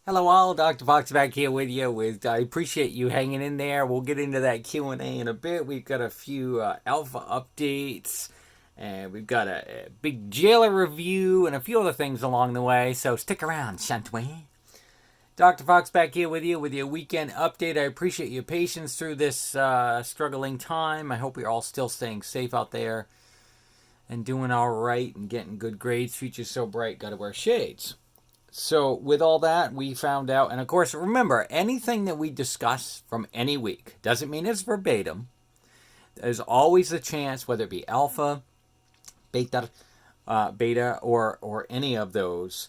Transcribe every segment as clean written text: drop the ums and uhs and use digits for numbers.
Hello all, Dr. Fox back here with you. I appreciate you hanging in there. We'll get into that Q&A in a bit. We've got a few alpha updates, and we've got a big jailer review and a few other things along the way. So stick around, shan't we? Dr. Fox back here with you your weekend update. I appreciate your patience through this struggling time. I hope you're all still staying safe out there and doing all right and getting good grades. Future's so bright, gotta wear shades. So with all that, we found out, and of course, remember, anything that we discuss from any week doesn't mean it's verbatim. There's always a chance, whether it be alpha, beta, or any of those,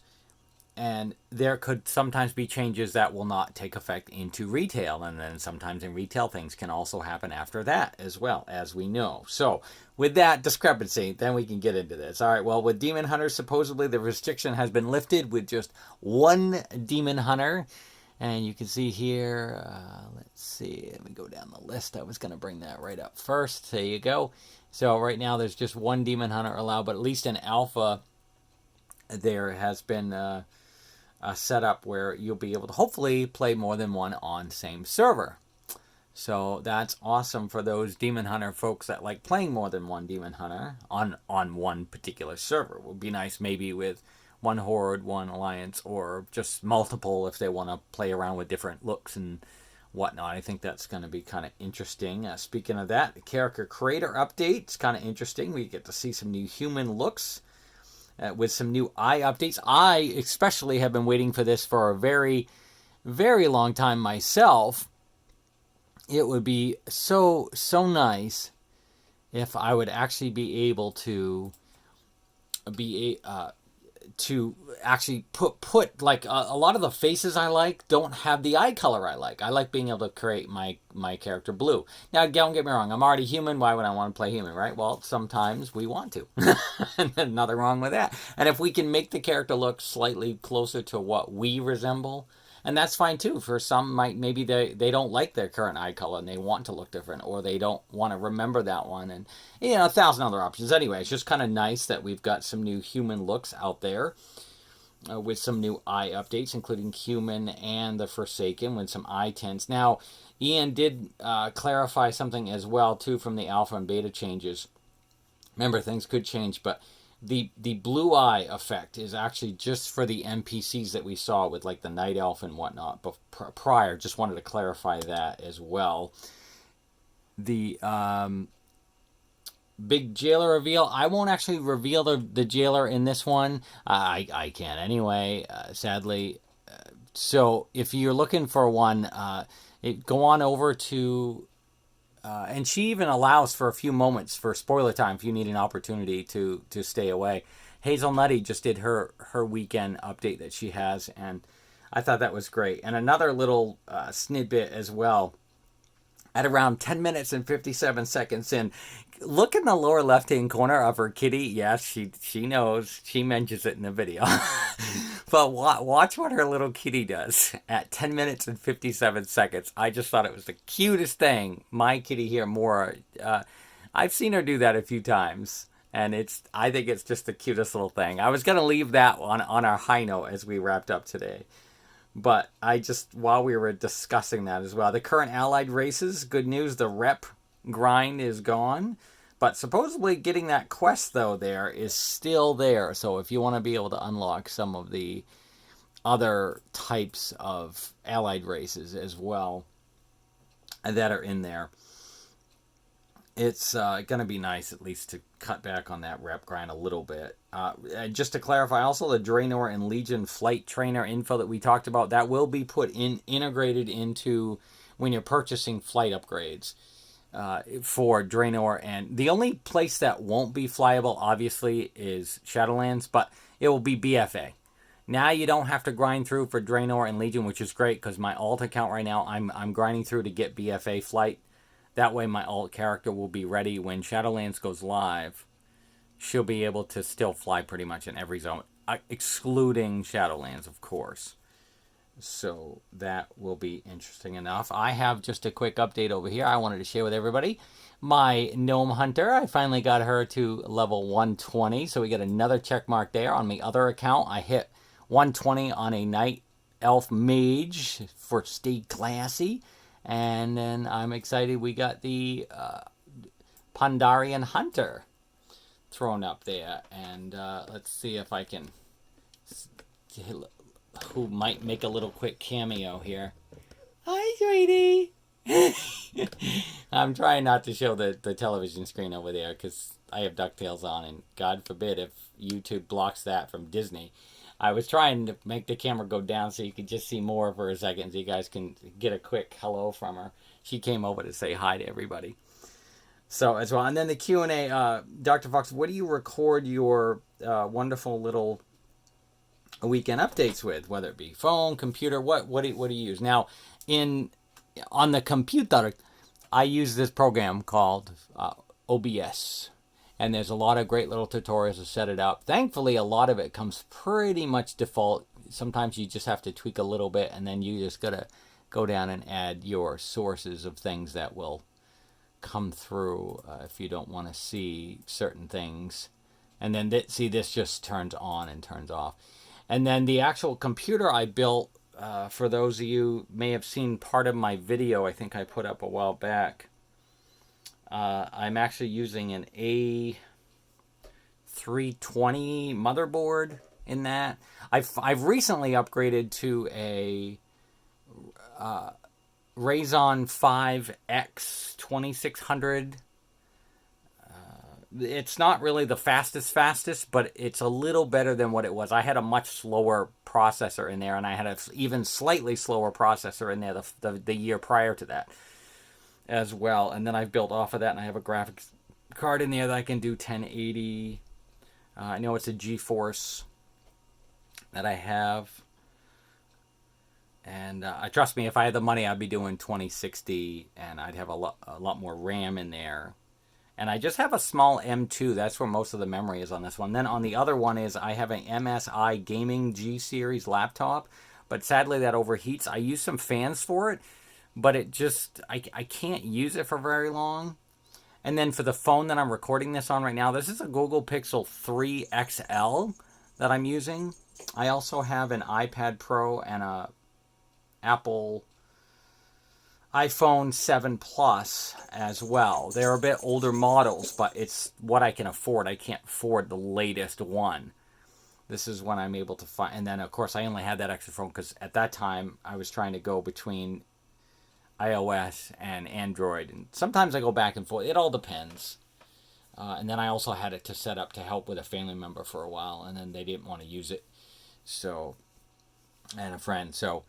and there could sometimes be changes that will not take effect into retail, and then sometimes in retail things can also happen after that as well, as we know. So with that discrepancy, then we can get into this. All right, well, with Demon Hunters, supposedly the restriction has been lifted with just one Demon Hunter. And you can see here, let's see, let me go down the list. I was going to bring that right up first. There you go. So right now there's just one Demon Hunter allowed, but at least in Alpha there has been a setup where you'll be able to hopefully play more than one on same server. So that's awesome for those Demon Hunter folks that like playing more than one Demon Hunter on one particular server. It would be nice maybe with one Horde, one Alliance, or just multiple if they want to play around with different looks and whatnot. I think that's going to be kind of interesting. Speaking of that, the character creator update. It's kind of interesting. We get to see some new human looks with some new eye updates. I especially have been waiting for this for a very, very long time myself. It would be so nice if I would actually be able to actually put like a lot of the faces I like don't have the eye color I like. I like being able to create my character blue. Now, don't get me wrong, I'm already human. Why would I want to play human, right? Well, sometimes we want to. And nothing wrong with that. And if we can make the character look slightly closer to what we resemble, and that's fine too. For some, maybe they don't like their current eye color and they want to look different, or they don't want to remember that one, and 1,000 other options. Anyway, it's just kind of nice that we've got some new human looks out there with some new eye updates, including human and the Forsaken with some eye tints. Now, Ian did clarify something as well too from the alpha and beta changes. Remember, things could change, but the blue eye effect is actually just for the NPCs that we saw with like the Night Elf and whatnot. But prior, just wanted to clarify that as well. The big jailer reveal. I won't actually reveal the jailer in this one. I can't anyway, sadly. So if you're looking for one, go on over to... and she even allows for a few moments for spoiler time if you need an opportunity to stay away. Hazrlnutty just did her weekend update that she has, and I thought that was great. And another little snippet as well. At around 10 minutes and 57 seconds in, look in the lower left-hand corner of her kitty. Yes, she knows. She mentions it in the video. But watch what her little kitty does at 10 minutes and 57 seconds. I just thought it was the cutest thing. My kitty here, Mora, I've seen her do that a few times. And I think it's just the cutest little thing. I was going to leave that on our high note as we wrapped up today. But while we were discussing that as well, the current allied races, good news, the rep grind is gone. But supposedly getting that quest, though, there is still there. So if you want to be able to unlock some of the other types of allied races as well that are in there, it's going to be nice at least to cut back on that rep grind a little bit. Just to clarify, also the Draenor and Legion flight trainer info that we talked about, that will be integrated into when you're purchasing flight upgrades for Draenor. And the only place that won't be flyable, obviously, is Shadowlands, but it will be BFA. Now you don't have to grind through for Draenor and Legion, which is great because my alt account right now, I'm grinding through to get BFA flight. That way my alt character will be ready when Shadowlands goes live. She'll be able to still fly pretty much in every zone, excluding Shadowlands, of course. So that will be interesting enough. I have just a quick update over here I wanted to share with everybody. My Gnome Hunter, I finally got her to level 120, so we get another check mark there. On my other account, I hit 120 on a night Elf Mage for Stay Classy. And then I'm excited we got the Pandarian Hunter thrown up there. And let's see if I can... Who might make a little quick cameo here. Hi, sweetie! I'm trying not to show the television screen over there because I have DuckTales on, and God forbid if YouTube blocks that from Disney. I was trying to make the camera go down so you could just see more for a second so you guys can get a quick hello from her. She came over to say hi to everybody. So as well. And then the Q&A, Dr. Fox, what do you record your wonderful little weekend updates with? Whether it be phone, computer, what do you use? Now, on the computer, I use this program called OBS. And there's a lot of great little tutorials to set it up. Thankfully, a lot of it comes pretty much default. Sometimes you just have to tweak a little bit, and then you just got to go down and add your sources of things that will come through if you don't want to see certain things. And then, this just turns on and turns off. And then the actual computer I built, for those of you may have seen part of my video I think I put up a while back. I'm actually using an A320 motherboard in that. I've recently upgraded to a Ryzen 5X 2600. It's not really the fastest, but it's a little better than what it was. I had a much slower processor in there, and I had an even slightly slower processor in there the year prior to that as well. And then I've built off of that, and I have a graphics card in there that I can do 1080. I know it's a GeForce that I have. And trust me, if I had the money, I'd be doing 2060, and I'd have a lot more RAM in there. And I just have a small M2. That's where most of the memory is on this one. Then on the other one is I have an MSI Gaming G Series laptop. But sadly, that overheats. I use some fans for it. But it just, I can't use it for very long. And then for the phone that I'm recording this on right now, this is a Google Pixel 3 XL that I'm using. I also have an iPad Pro and a Apple iPhone 7 Plus as well. They're a bit older models, but it's what I can afford. I can't afford the latest one. This is when I'm able to find. And then, of course, I only had that extra phone because at that time I was trying to go between iOS and Android, and sometimes I go back and forth. It all depends. And then I also had it to set up to help with a family member for a while, and then they didn't want to use it, so, and a friend, so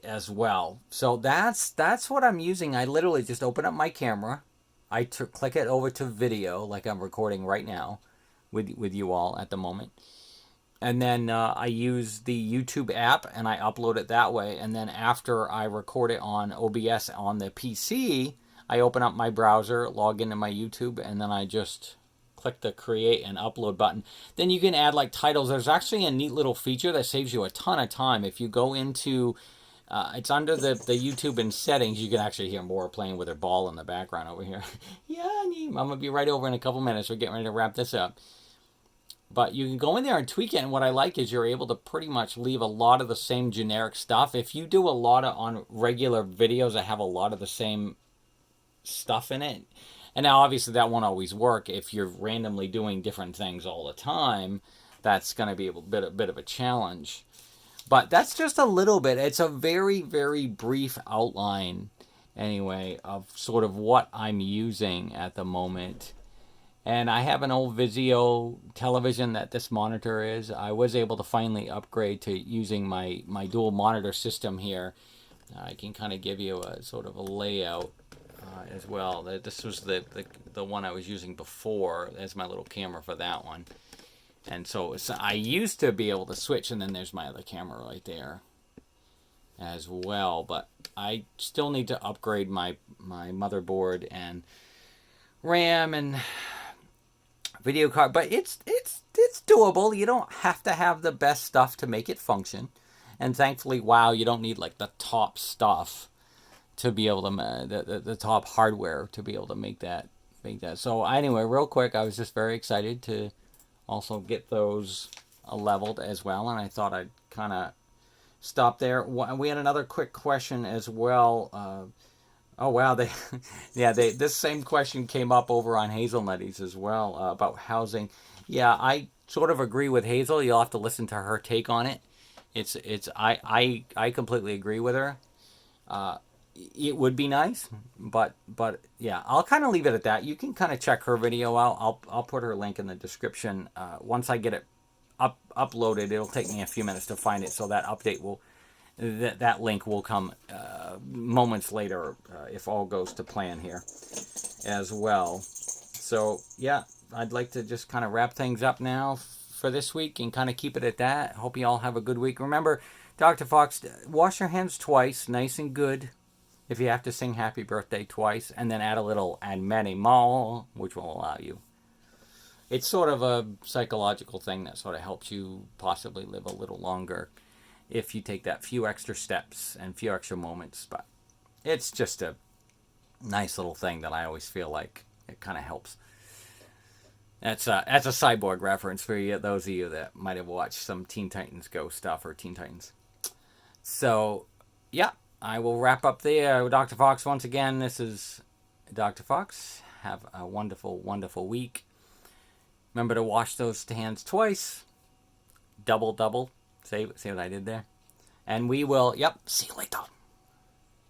as well. So that's what I'm using. I literally just open up my camera, I click it over to video like I'm recording right now with you all at the moment. And then I use the YouTube app and I upload it that way. And then after I record it on OBS on the PC, I open up my browser, log into my YouTube, and then I just click the create and upload button. Then you can add like titles. There's actually a neat little feature that saves you a ton of time. If you go into, it's under the YouTube in settings. You can actually hear Mora playing with her ball in the background over here. Yeah, I'm going to be right over in a couple minutes. We're getting ready to wrap this up. But you can go in there and tweak it, and what I like is you're able to pretty much leave a lot of the same generic stuff. If you do a lot on regular videos that have a lot of the same stuff in it, and now obviously that won't always work if you're randomly doing different things all the time. That's going to be a bit of a challenge. But that's just a little bit. It's a very, very brief outline, anyway, of sort of what I'm using at the moment. And I have an old Vizio television that this monitor is. I was able to finally upgrade to using my dual monitor system here. I can kind of give you a sort of a layout as well. This was the one I was using before. There's my little camera for that one. And so I used to be able to switch, and then there's my other camera right there as well. But I still need to upgrade my motherboard and RAM and video card, but it's doable. You don't have to have the best stuff to make it function, and thankfully, WoW, you don't need like the top stuff to be able to the top hardware to be able to make that. So anyway, real quick, I was just very excited to also get those leveled as well, and I thought I'd kind of stop there. We had another quick question as well. Oh wow, they, yeah, this same question came up over on Hazelnutties as well, about housing. Yeah, I sort of agree with Hazel. You'll have to listen to her take on it. I completely agree with her. It would be nice, but yeah, I'll kind of leave it at that. You can kind of check her video out. I'll put her link in the description. Once I get it uploaded, it'll take me a few minutes to find it, so that update will that link will come moments later, if all goes to plan here as well. So yeah, I'd like to just kind of wrap things up now for this week and kind of keep it at that. Hope you all have a good week. Remember, Dr. Fox, wash your hands twice, nice and good. If you have to sing happy birthday twice, and then add many more, which will allow you. It's sort of a psychological thing that sort of helps you possibly live a little longer if you take that few extra steps and few extra moments. But it's just a nice little thing that I always feel like it kind of helps. That's a Cyborg reference for you, those of you that might have watched some Teen Titans Go stuff or Teen Titans. So, yeah, I will wrap up there. Dr. Fox, once again, this is Dr. Fox. Have a wonderful, wonderful week. Remember to wash those hands twice. Double. See what I did there? And we will, see you later.